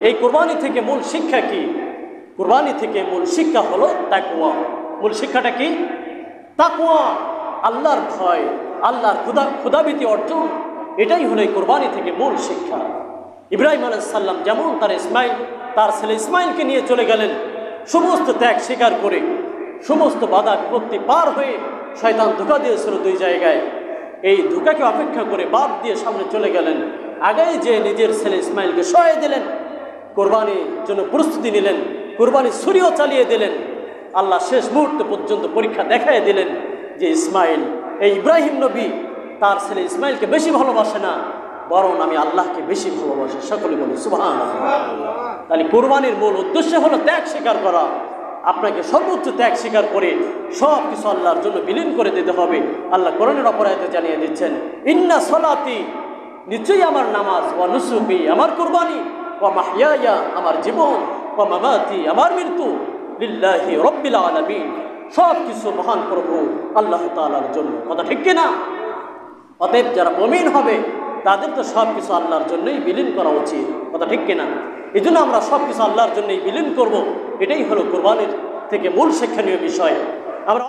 এই কুরবানি থেকে মূল শিক্ষা কি? কুরবানি থেকে মূল শিক্ষা হলো তাকওয়া। মূল শিক্ষাটা কি? তাকওয়া, আল্লাহর ভয়, আল্লাহর ক্ষুধাভীতি অর্জন। এটাই হলো এই কুরবানি থেকে মূল শিক্ষা। ইব্রাহিম আলাইহিস সালাম যেমন তার ছেলে ইসমাইলকে নিয়ে চলে গেলেন, সমস্ত ত্যাগ স্বীকার করে, সমস্ত বাধা বিপত্তি পার হয়ে। শয়তান ধোঁকা দিয়েছিল দুই জায়গায়, এই ধোঁকাকে অপেক্ষা করে বাদ দিয়ে সামনে চলে গেলেন। আগেই যে নিজের ছেলে ইসমাইলকে সহায় দিলেন, কোরবানির জন্য প্রস্তুতি নিলেন, কোরবানির ছুরিও চালিয়ে দিলেন। আল্লাহ শেষ মুহূর্ত পর্যন্ত পরীক্ষা দেখাই দিলেন যে এই ইব্রাহিম নবী তার ছেলে ইসমাইলকে বেশি ভালোবাসে না, বরং আমি আল্লাহকে বেশি ভালোবাসি। সকলে বলি সুবহানাল্লাহ। তাহলে কোরবানির মূল উদ্দেশ্য হলো ত্যাগ স্বীকার করা। আপনাকে সর্বোচ্চ ত্যাগ স্বীকার করে সব কিছু আল্লাহর জন্য বিলীন করে দিতে হবে। আল্লাহ কোরআনের অপরাধে জানিয়ে দিচ্ছেন, ইন্না সলাতি, নিশ্চয়ই আমার নামাজ, ওয়া নুসুকি, আমার কুরবানি, ওয়া মাহইয়ায়া, আমার জীবন, ওয়া মামাতি, আমার মৃত্যু, লিল্লাহি রাব্বিল আলামিন, সব কিছু মহান প্রভু আল্লাহ তাআলার জন্য। কথা ঠিক কিনা? অতএব যারা মুমিন হবে তাদের তো সব কিছু আল্লাহর জন্যই বিলীন করা উচিত। কথা ঠিক কিনা? এই জন্য আমরা সব কিছু আল্লাহর জন্যই বিলীন করব। এটাই হলো কুরবানির থেকে মূল শিক্ষণীয় বিষয়। আমরা